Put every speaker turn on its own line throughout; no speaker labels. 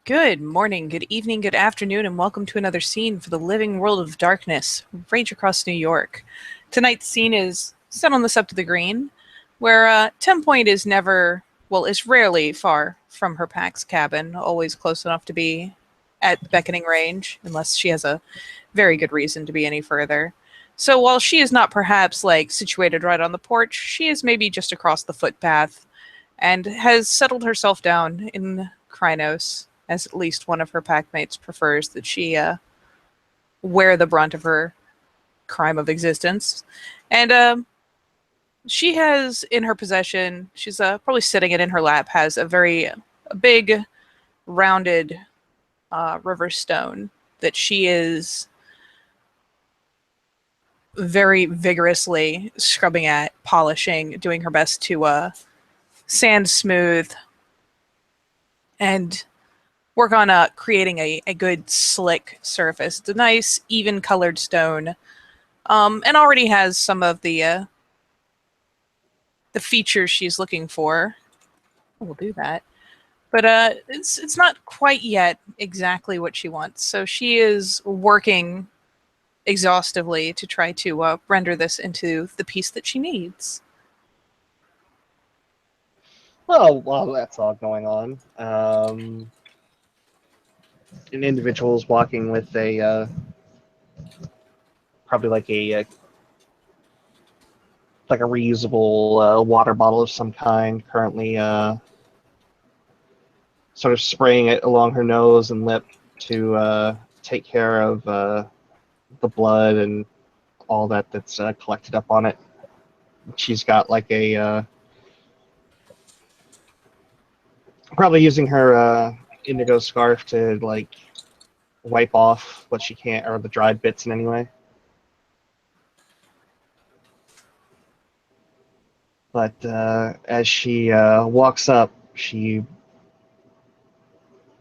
Good morning, good evening, good afternoon, and welcome to another scene for the living world of darkness, rage across New York. Tonight's scene is set on the Sept of the Green, where 10 Point is is rarely far from her pack's cabin, always close enough to be at beckoning range, unless she has a very good reason to be any further. So while she is not perhaps situated right on the porch, she is maybe just across the footpath and has settled herself down in Krynos, as at least one of her packmates prefers that she wear the brunt of her crime of existence. And she has in her possession, she's probably sitting it in her lap, has a big, rounded river stone that she is very vigorously scrubbing at, polishing, doing her best to sand smooth and work on creating a good slick surface. It's a nice even colored stone, and already has some of the features she's looking for. We'll do that, but it's not quite yet exactly what she wants. So she is working exhaustively to try to render this into the piece that she needs.
Well, while that's all going on, an individual is walking with probably like a reusable water bottle of some kind. Currently, sort of spraying it along her nose and lip to take care of the blood and all that's collected up on it. She's got like probably using her indigo scarf to wipe off what she can't, or the dried bits in any way. But as she walks up, she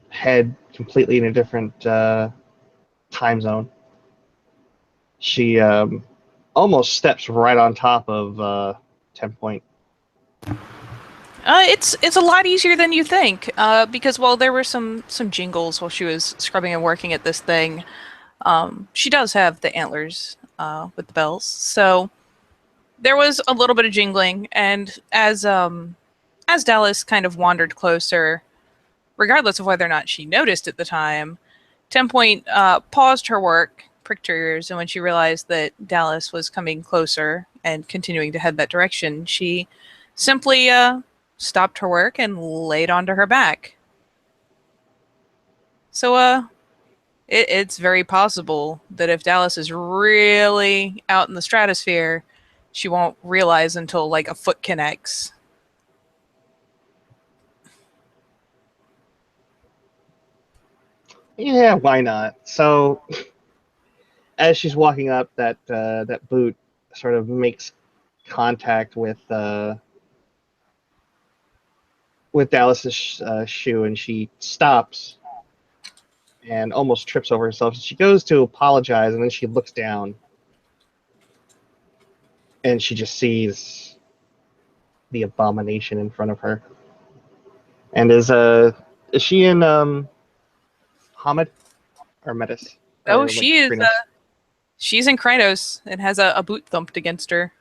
head completely in a different time zone. She almost steps right on top of 10 Point.
It's a lot easier than you think, because while there were some jingles while she was scrubbing and working at this thing, she does have the antlers with the bells. So there was a little bit of jingling, and as Dallas kind of wandered closer, regardless of whether or not she noticed at the time, 10 Point paused her work, pricked her ears, and when she realized that Dallas was coming closer and continuing to head that direction, she simply stopped her work and laid onto her back. So it's very possible that if Dallas is really out in the stratosphere, she won't realize until like a foot connects.
Yeah, why not? So as she's walking up, that boot sort of makes contact with Dallas's shoe, and she stops and almost trips over herself. She goes to apologize, and then she looks down, and she just sees the abomination in front of her. And is she in Hamid or Metis
Oh,
or like
she is.
Krynos?
She's in Krynos and has a boot thumped against her.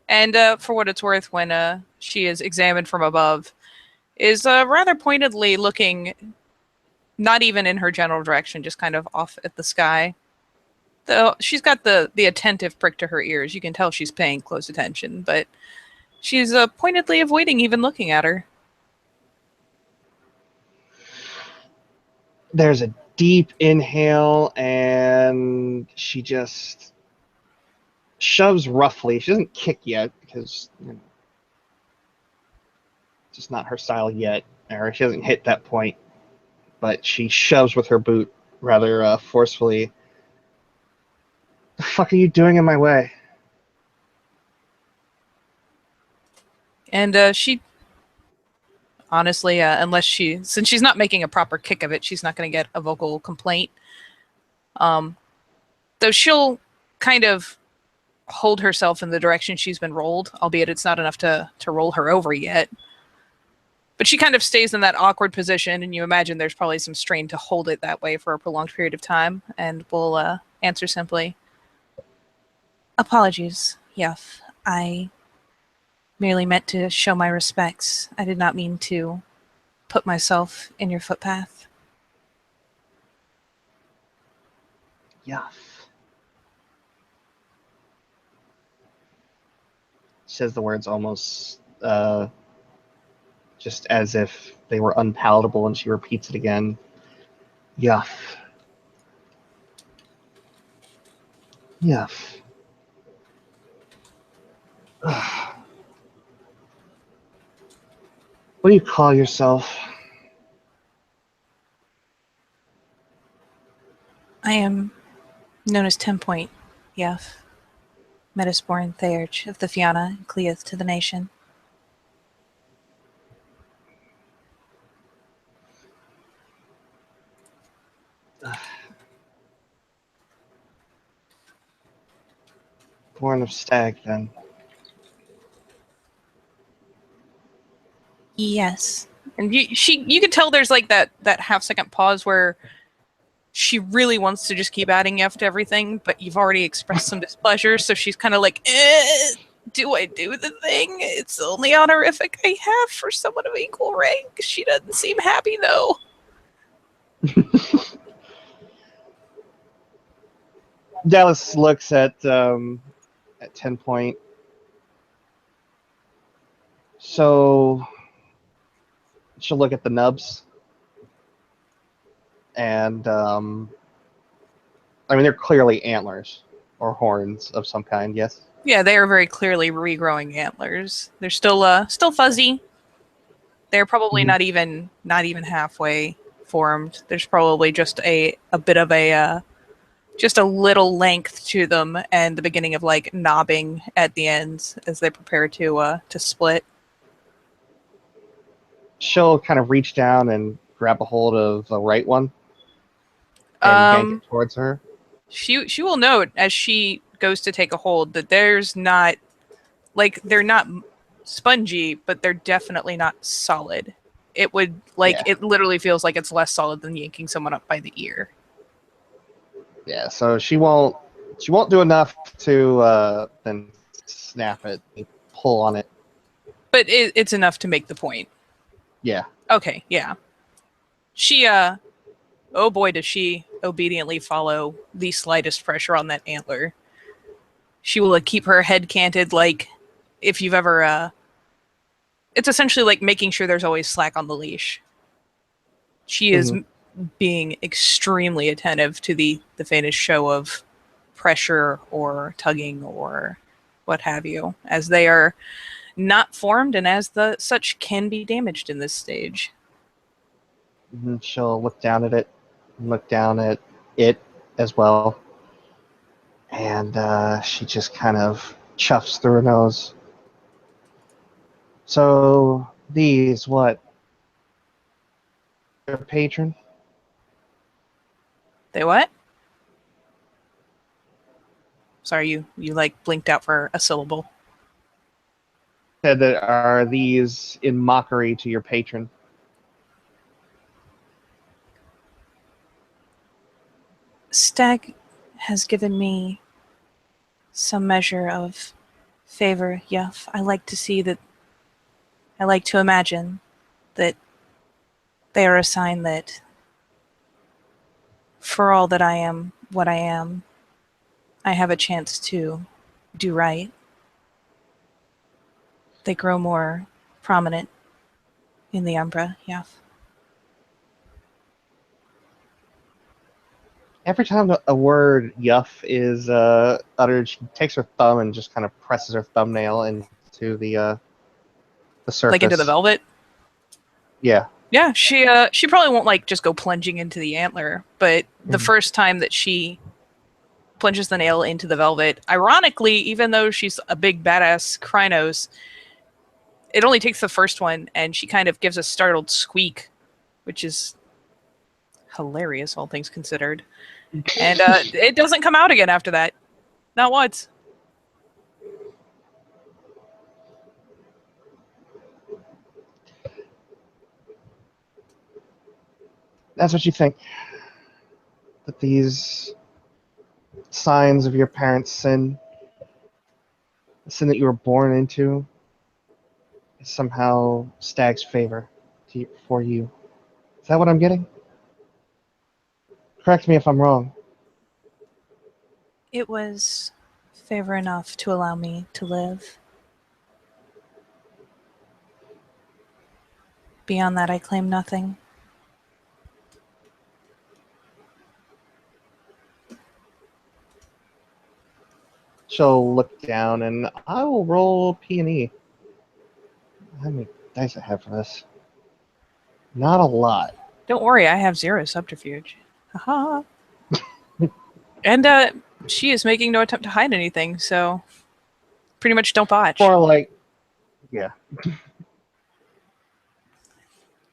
And for what it's worth, when she is examined from above, is rather pointedly looking, not even in her general direction, just kind of off at the sky. Though she's got the attentive prick to her ears, you can tell she's paying close attention, but she's pointedly avoiding even looking at her.
There's a deep inhale, and she just shoves roughly. She doesn't kick yet because it's just not her style yet, or she hasn't hit that point. But she shoves with her boot rather forcefully. The fuck are you doing in my way?
And she, honestly, since she's not making a proper kick of it, she's not going to get a vocal complaint. Um, though she'll kind of hold herself in the direction she's been rolled, albeit it's not enough to roll her over yet. But she kind of stays in that awkward position, and you imagine there's probably some strain to hold it that way for a prolonged period of time, and will answer simply, "Apologies, Yuff. I merely meant to show my respects. I did not mean to put myself in your footpath."
Yuff. Says the words almost just as if they were unpalatable, and she repeats it again. Yuff. Yuff. What do you call yourself?
I am known as 10 Point, Yuff. Metasporn Theurge of the Fianna and Cleath to the nation.
Born of Stag, then.
Yes. And you could tell there's like that half-second pause where she really wants to just keep adding F to everything, but you've already expressed some displeasure, so she's kind of like, do I do the thing? It's the only honorific I have for someone of equal rank. She doesn't seem happy, though.
Dallas looks at 10 Point. So she'll look at the nubs, and I mean, they're clearly antlers or horns of some kind. Yes.
Yeah, they are very clearly regrowing antlers. They're still fuzzy. They're probably not even halfway formed. There's probably just a bit of a just a little length to them, and the beginning of like knobbing at the ends as they prepare to split.
She'll kind of reach down and grab a hold of the right one and yank it towards her.
She will note as she goes to take a hold that there's not like they're not spongy, but they're definitely not solid. It would it literally feels like it's less solid than yanking someone up by the ear.
Yeah, so she won't do enough to then snap it, pull on it.
But it's enough to make the point.
Yeah.
Okay, yeah. She oh boy, does she obediently follow the slightest pressure on that antler. She will keep her head canted like if you've ever it's essentially like making sure there's always slack on the leash. She is being extremely attentive to the faintest show of pressure or tugging or what have you, as they are not formed and as the such can be damaged in this stage.
She'll look down at it, look down at it as well, and she just kind of chuffs through her nose. So these, what? Your patron?
They what? Sorry, you like blinked out for a syllable.
Said that are these in mockery to your patron?
Stag has given me some measure of favor, Yuff. I like to imagine that they are a sign that for all that I am what I am, I have a chance to do right. They grow more prominent in the Umbra, Yuff.
Every time a word "yuff" is uttered, she takes her thumb and just kind of presses her thumbnail into the surface.
Like into the velvet?
Yeah.
Yeah, she probably won't like just go plunging into the antler, but the first time that she plunges the nail into the velvet, ironically, even though she's a big badass Krynos, it only takes the first one, and she kind of gives a startled squeak, which is hilarious, all things considered. And it doesn't come out again after that. Not once.
That's what you think. That these signs of your parents' sin, the sin that you were born into, is somehow Stag's favor for you. Is that what I'm getting? Correct me if I'm wrong.
It was favor enough to allow me to live. Beyond that, I claim nothing.
She'll look down and I will roll P&E. How many dice I have for this? Not a lot.
Don't worry, I have 0 subterfuge. Haha. And she is making no attempt to hide anything, so pretty much don't botch.
Or like, yeah.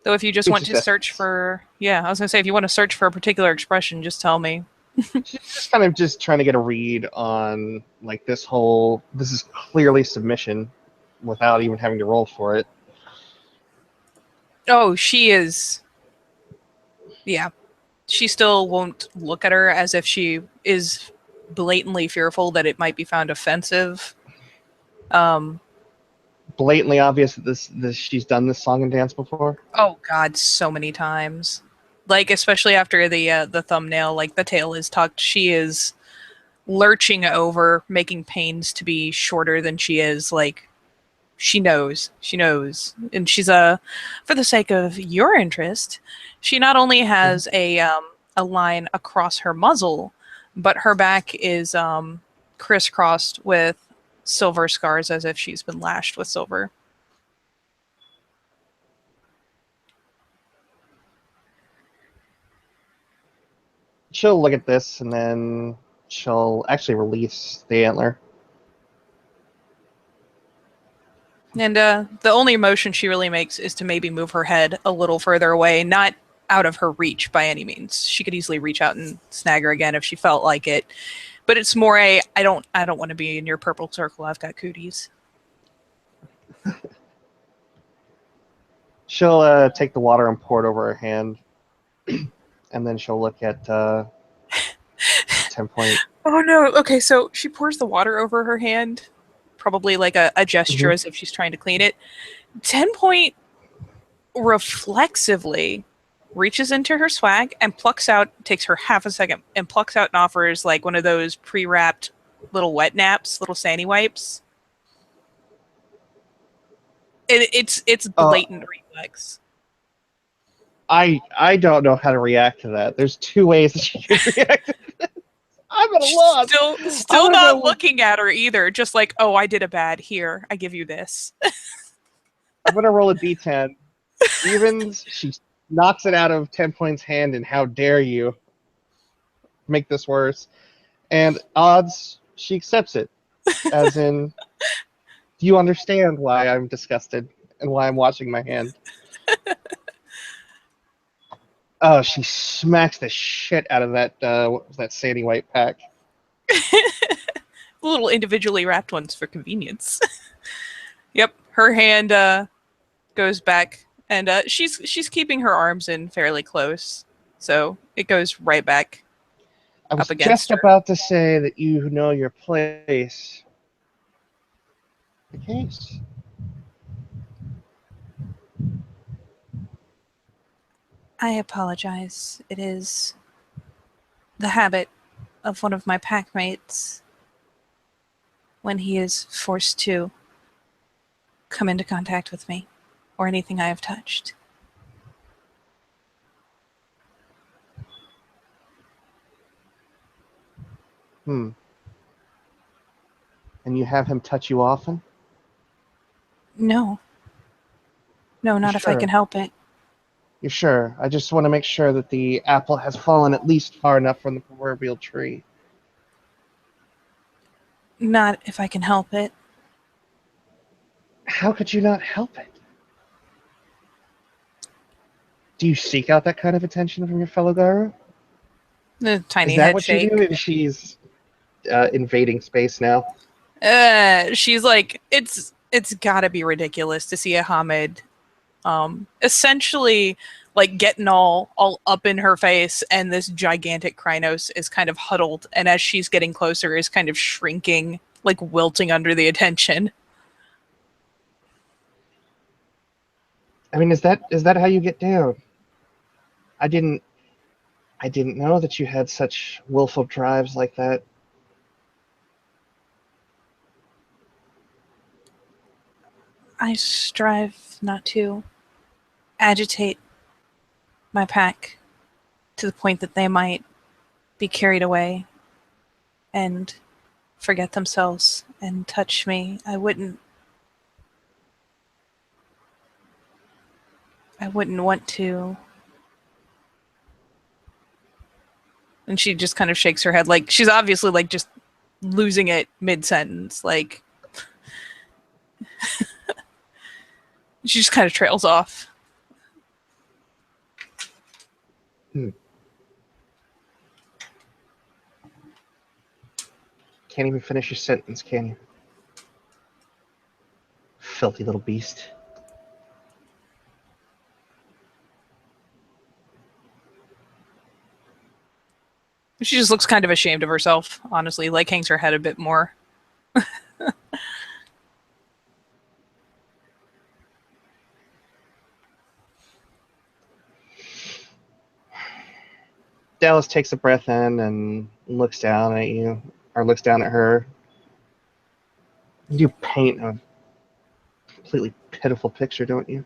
Though if you just want to search for, yeah, I was gonna say if you want to search for a particular expression, just tell me.
She's just kind of just trying to get a read on like this is clearly submission without even having to roll for it.
Oh, she is. Yeah. She still won't look at her as if she is blatantly fearful that it might be found offensive.
Blatantly obvious that this she's done this song and dance before.
Oh God, so many times. Like especially after the thumbnail, like the tail is tucked, she is lurching over, making pains to be shorter than she is. Like she knows, and she's for the sake of your interest, she not only has a line across her muzzle, but her back is crisscrossed with silver scars as if she's been lashed with silver.
She'll look at this and then she'll actually release the antler.
And the only motion she really makes is to maybe move her head a little further away, not out of her reach by any means. She could easily reach out and snag her again if she felt like it. But it's more I don't want to be in your purple circle. I've got cooties.
She'll take the water and pour it over her hand, and then she'll look at 10 point.
Oh no! Okay, so she pours the water over her hand, probably like a gesture as if she's trying to clean it. 10 point reflexively reaches into her swag and takes her half a second, and plucks out and offers like one of those pre-wrapped little wet naps, little sandy wipes. It's blatant reflex.
I don't know how to react to that. There's 2 ways that she can react to this. I'm at a loss.
Still not looking at her either. Just like, oh, I did a bad. Here, I give you this.
I'm gonna roll a d10. Evens, she knocks it out of 10 points hand, and how dare you make this worse? And odds, she accepts it. As in, do you understand why I'm disgusted and why I'm washing my hand? Oh, she smacks the shit out of that what was that sandy white pack.
Little individually wrapped ones for convenience. Yep, her hand goes back, and she's keeping her arms in fairly close, so it goes right back.
I was just about to say that you know your place. The case.
I apologize. It is the habit of one of my packmates when he is forced to come into contact with me or anything I have touched.
And you have him touch you often?
No. No, not if I can help it.
You're sure? I just want to make sure that the apple has fallen at least far enough from the proverbial tree.
Not if I can help it.
How could you not help it? Do you seek out that kind of attention from your fellow Garu?
The tiny
Is that
head
what
shake.
you do? She's invading space now.
She's like, it's gotta be ridiculous to see a Hamid essentially like getting all up in her face, and this gigantic Krynos is kind of huddled, and as she's getting closer is kind of shrinking, like wilting under the attention.
I mean, is that how you get down? I didn't know that you had such willful drives like that.
I strive not to agitate my pack to the point that they might be carried away and forget themselves and touch me. I wouldn't want to. And she just kind of shakes her head, like she's obviously like just losing it mid-sentence. Like she just kind of trails off.
Hmm. Can't even finish your sentence, can you? Filthy little beast.
She just looks kind of ashamed of herself, honestly, like hangs her head a bit more.
Dallas takes a breath in and looks down at you, or looks down at her. You paint a completely pitiful picture, don't you?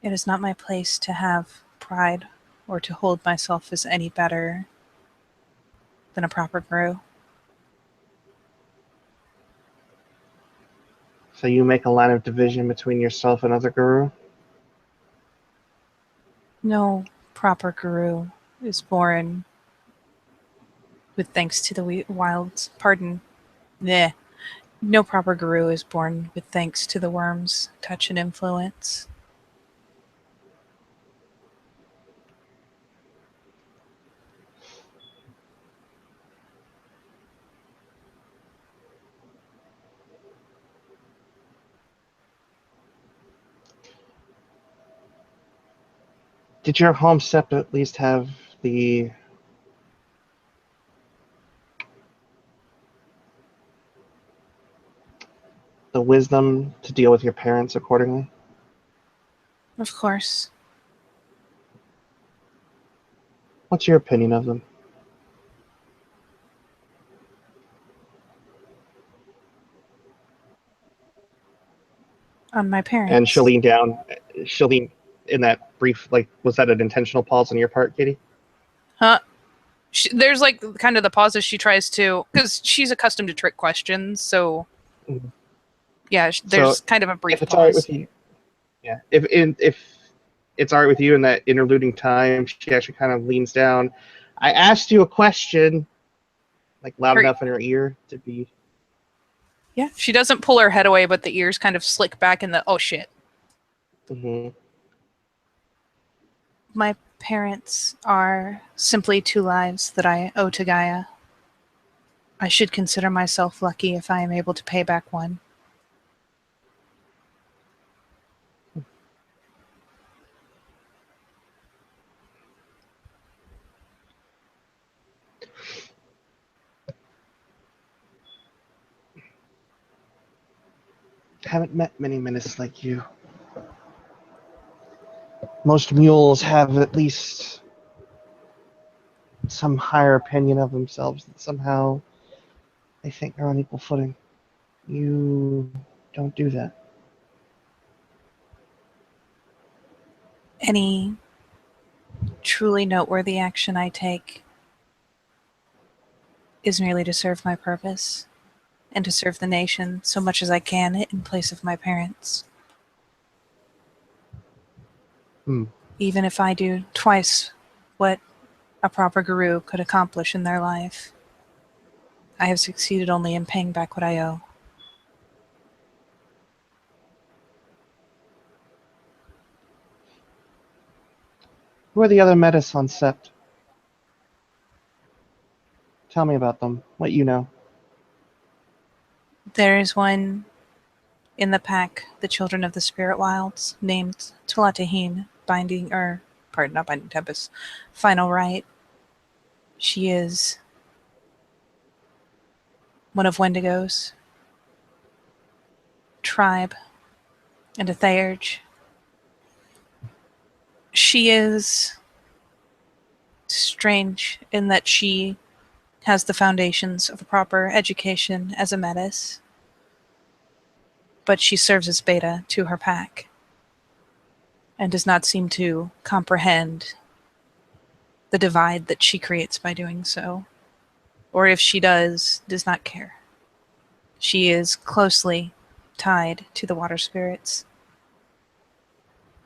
It is not my place to have pride or to hold myself as any better than a proper Gru.
So you make a line of division between yourself and other guru?
No proper Guru is born with thanks to the wilds. Pardon. Nah. No proper Guru is born with thanks to the worm's touch and influence.
Did your home sept at least have the wisdom to deal with your parents accordingly?
Of course.
What's your opinion of them?
On my
And she'll
parents.
lean down. She'll lean in that brief, like, was that an intentional pause on your part, Katie?
Huh? There's like kind of the pauses she tries to, because she's accustomed to trick questions, so
Mhm.
yeah,
So
there's kind of a
if
brief
it's all right
pause.
with you, yeah. If it's all right with you in that interluding time, she actually kind of leans down. I asked you a question, like loud
Her,
enough in her ear to be.
yeah, she doesn't pull her head away, but the ears kind of slick back in the oh shit.
Mm-hmm.
My parents are simply two lives that I owe to Gaia. I should consider myself lucky if I am able to pay back one.
Haven't met many ministers like you. Most mules have at least some higher opinion of themselves that somehow they think they're on equal footing. You don't do that.
Any truly noteworthy action I take is merely to serve my purpose and to serve the nation so much as I can in place of my parents.
Hmm.
Even if I do twice what a proper guru could accomplish in their life, I have succeeded only in paying back what I owe.
Who are the other metas on Sept? Tell me about them. What you know.
There is one in the pack, the Children of the Spirit Wilds, named Tuatahine, not Binding Tempest, Final Right. She is one of Wendigo's tribe and a Theurge. She is strange in that she has the foundations of a proper education as a metis, but she serves as beta to her pack and does not seem to comprehend the divide that she creates by doing so, or if she does not care. She is closely tied to the water spirits,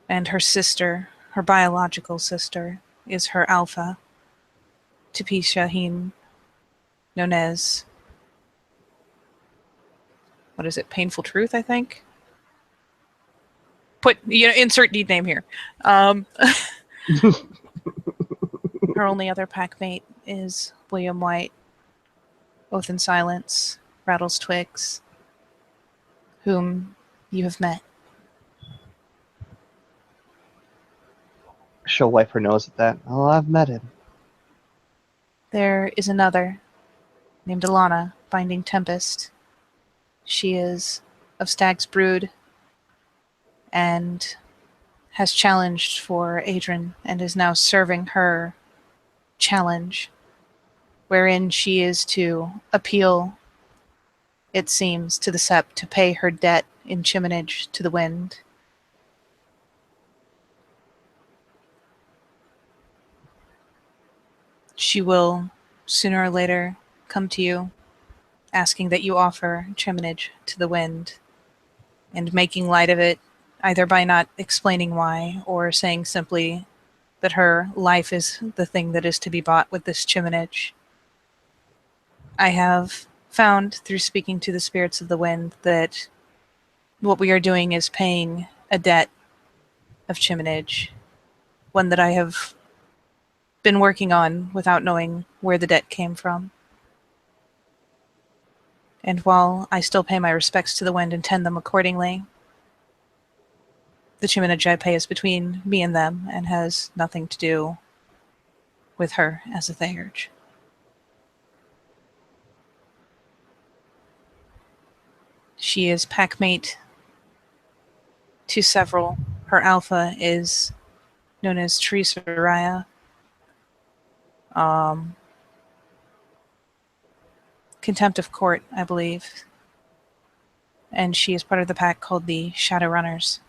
and her sister, her biological sister, is her alpha, Tipi Shaheen, known as, what is it, Painful Truth, I think? Insert deed name here. Her only other pack mate is William White, Oath and Silence, Rattles Twigs, whom you have met.
She'll wipe her nose at that. Oh, I've met him.
There is another, named Alana, Binding Tempest. She is of Stag's Brood and has challenged for Adrian and is now serving her challenge, wherein she is to appeal, it seems, to the Sept to pay her debt in Chiminage to the Wind. She will, sooner or later, come to you, asking that you offer Chiminage to the Wind, and making light of it, either by not explaining why, or saying simply that her life is the thing that is to be bought with this Chiminage. I have found, through speaking to the spirits of the wind, that what we are doing is paying a debt of Chiminage, one that I have been working on without knowing where the debt came from. And while I still pay my respects to the wind and tend them accordingly, the Chiminage I pay is between me and them and has nothing to do with her as a Theurge. She is packmate to several. Her alpha is known as Teresa Raya. Contempt of Court, I believe. And she is part of the pack called the Shadowrunners.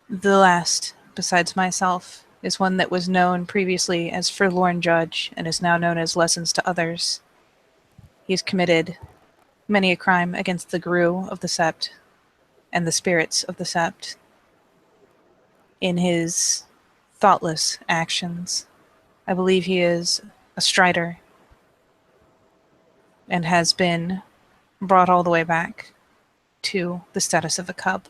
The last, besides myself, is one that was known previously as Forlorn Judge and is now known as Lessons to Others. He has committed many a crime against the Gru of the Sept and the spirits of the Sept in his thoughtless actions. I believe he is a Strider and has been brought all the way back to the status of a cub.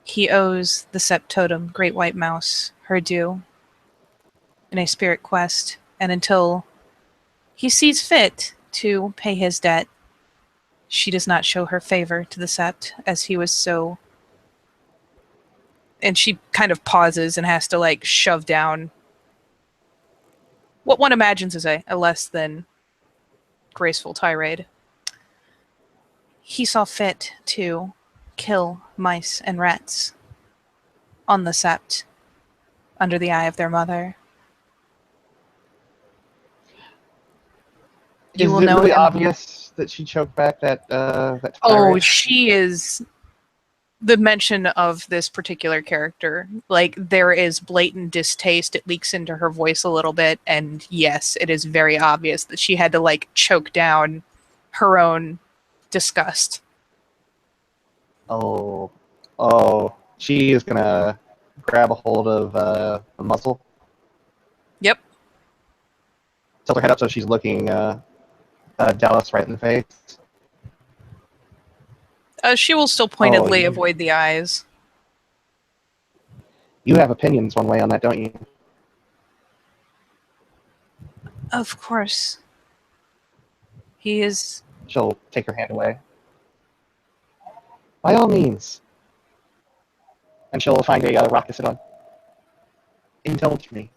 He owes the Sept Totem, Great White Mouse, her due in a spirit quest, and until he sees fit to pay his debt, she does not show her favor to the Sept, as he was so... And she kind of pauses and has to, shove down what one imagines is a less than graceful tirade. He saw fit to kill mice and rats on the Sept under the eye of their mother.
Is it really obvious that she choked back that tirade?
Oh, she is... The mention of this particular character, there is blatant distaste. It leaks into her voice a little bit, and yes, it is very obvious that she had to choke down her own disgust.
Oh, she is gonna grab a hold of the muscle.
Yep.
Tilt her head up so she's looking Dallas right in the face.
She will still pointedly avoid the eyes.
You have opinions one way on that, don't you?
Of course. He is...
She'll take her hand away. By all means. And she'll find a rock to sit on. Indulge me.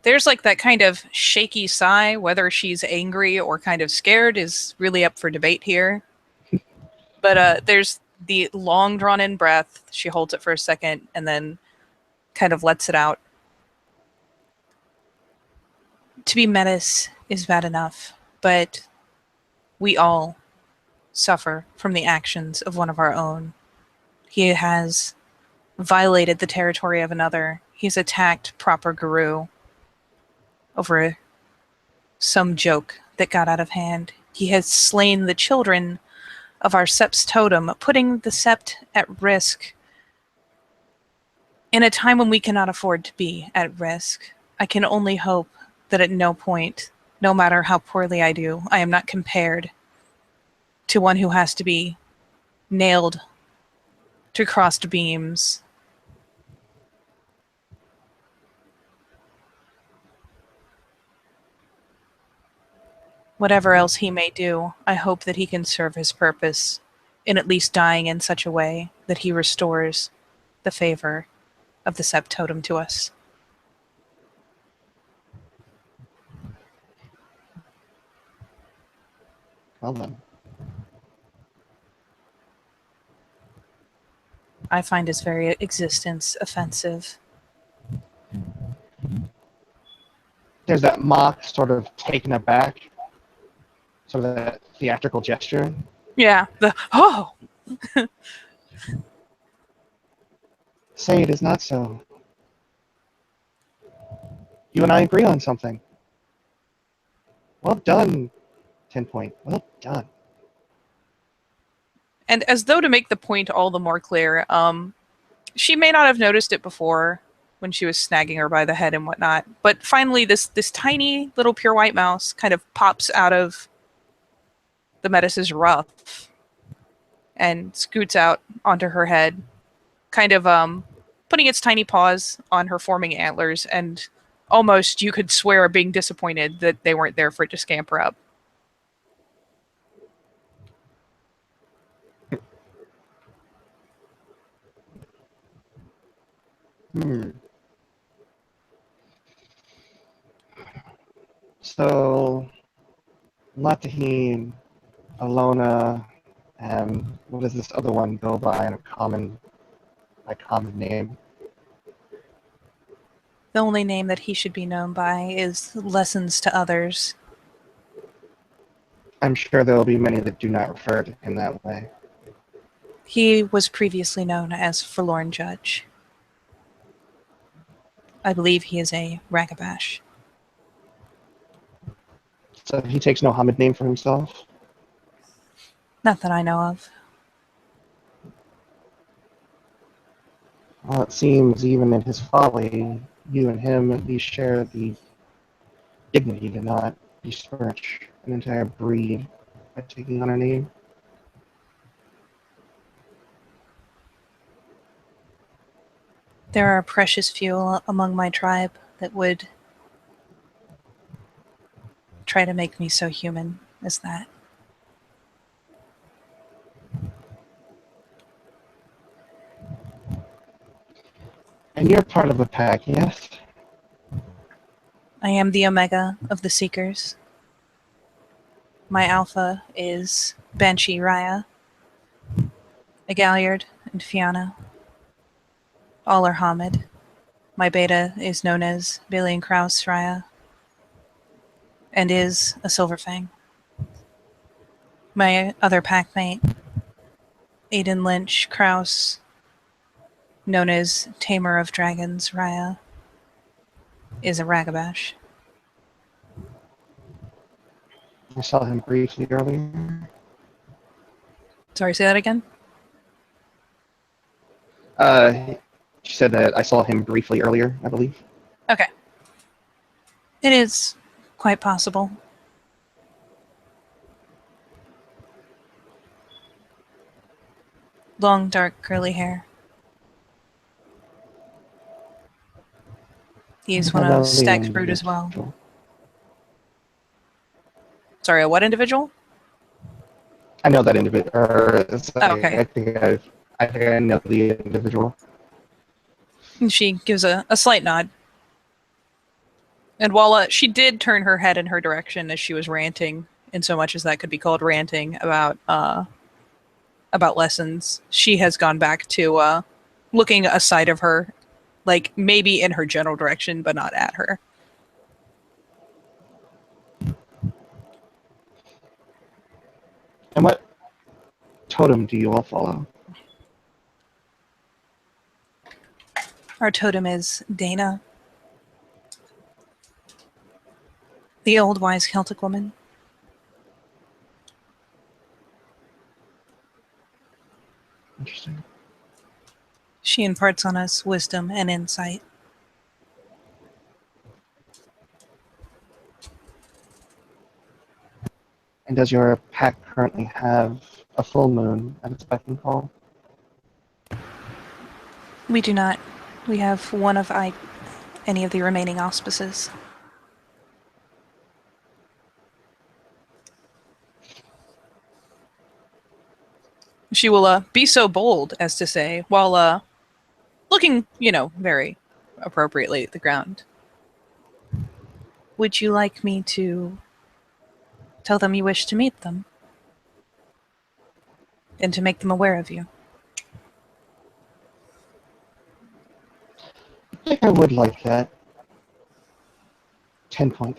There's like that kind of shaky sigh, whether she's angry or kind of scared is really up for debate here. But there's the long drawn in breath. She holds it for a second and then kind of lets it out. To be Metis is bad enough, but we all suffer from the actions of one of our own. He has violated the territory of another. He's attacked proper Guru over some joke that got out of hand. He has slain the children of our Sept's totem, putting the Sept at risk in a time when we cannot afford to be at risk. I can only hope that at no point, no matter how poorly I do, I am not compared to one who has to be nailed to crossed beams. Whatever else he may do, I hope that he can serve his purpose in at least dying in such a way that he restores the favor of the Sept Totem to us.
Well then.
I find his very existence offensive.
There's that mock, sort of taken aback, sort of that theatrical gesture.
Yeah, oh!
Say it is not so. You and I agree on something. Well done, 10 Point. Well done.
And as though to make the point all the more clear, she may not have noticed it before when she was snagging her by the head and whatnot, but finally this tiny little pure white mouse kind of pops out of the Metis's ruff and scoots out onto her head, kind of putting its tiny paws on her forming antlers, and almost you could swear being disappointed that they weren't there for it to scamper up.
So, Latahine, Alona, and what does this other one go by in a common name?
The only name that he should be known by is Lessons to Others.
I'm sure there will be many that do not refer to him that way.
He was previously known as Forlorn Judge. I believe he is a Ragabash.
So he takes no Hamid name for himself?
Not that I know of.
Well, it seems even in his folly, you and him at least share the dignity to not besmirch an entire breed by taking on a name.
There are precious few among my tribe that would try to make me so human as that.
And you're part of a pack, yes?
I am the Omega of the Seekers. My Alpha is Banshee Raya, a Galliard, and Fianna. All are Hamid. My Beta is known as Balian Kraus Raya, and is a Silverfang. My other packmate, Aiden Lynch Kraus, known as Tamer of Dragons Raya, is a Ragabash.
I saw him briefly earlier.
Sorry, say that again?
She said that I saw him briefly earlier, I believe.
Okay. It is quite possible. Long, dark, curly hair. He is one of Stag's brood as well. Sorry, a what individual?
I know that individual.
Oh, okay.
I think I know the individual.
And she gives a slight nod. And while she did turn her head in her direction as she was ranting, in so much as that could be called ranting about lessons, she has gone back to looking aside of her, like maybe in her general direction, but not at her.
And what totem do you all follow?
Our totem is Dana, the old wise Celtic woman.
Interesting.
She imparts on us wisdom and insight.
And does your pack currently have a full moon at its beck and call?
We do not. We have one of any of the remaining auspices. She will be so bold as to say, while looking, very appropriately at the ground. Would you like me to tell them you wish to meet them? And to make them aware of you?
I think I would like that. 10 point.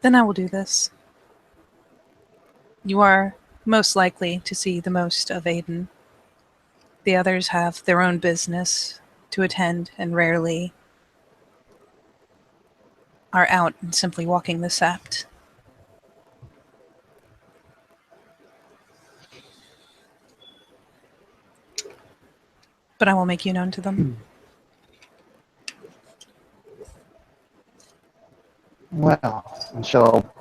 Then I will do this. You are most likely to see the most of Aiden. The others have their own business to attend and rarely are out and simply walking the sept. But I will make you known to them.
Well, and she'll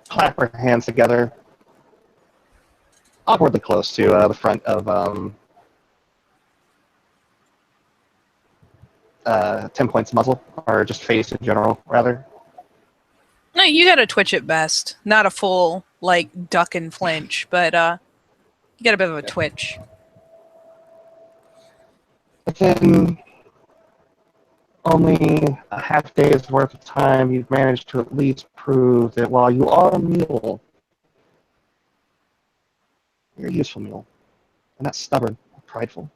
clap her hands together, awkwardly close to the front of 10 points muzzle, or just face in general, rather.
No, you gotta twitch at best. Not a full, duck and flinch, but you got a bit of a twitch.
Within only a half day's worth of time, you've managed to at least prove that while you are a mule, you're a useful mule, and not stubborn or prideful.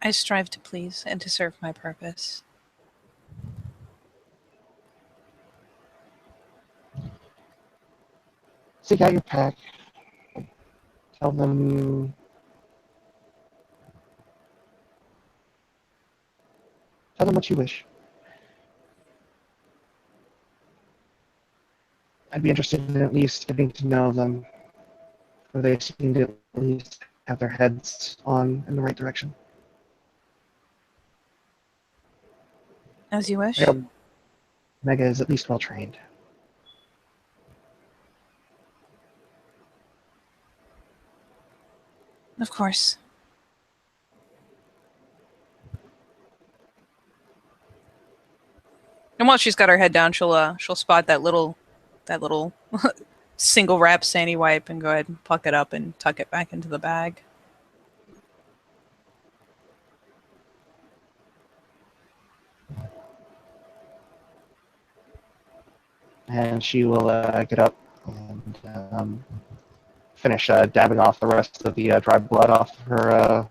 I strive to please and to serve my purpose.
Seek out your pack. Tell them what you wish. I'd be interested in at least getting to know them, for they seem to at least have their heads on in the right direction.
As you wish.
Yep. Mega is at least well trained.
Of course. And while she's got her head down, she'll spot that little single wrap sandy wipe and go ahead and pluck it up and tuck it back into the bag.
And she will get up and finish dabbing off the rest of the dry blood off her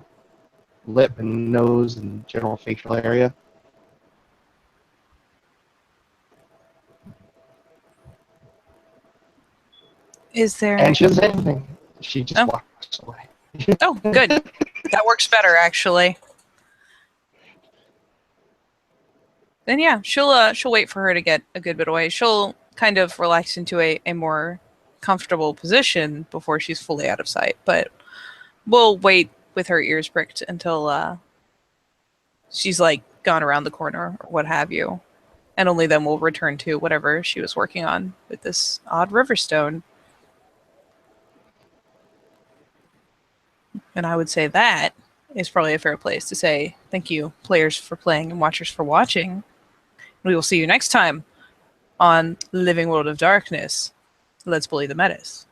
lip and nose and general facial area.
Is there...
And she doesn't say anything. She just walks away.
Oh, good. That works better, actually. Then yeah, she'll wait for her to get a good bit away. She'll kind of relax into a more comfortable position before she's fully out of sight. But we'll wait with her ears pricked until she's gone around the corner or what have you. And only then we'll return to whatever she was working on with this odd river stone. And I would say that is probably a fair place to say thank you, players, for playing and watchers for watching. We will see you next time on Living World of Darkness. Let's bully the metas.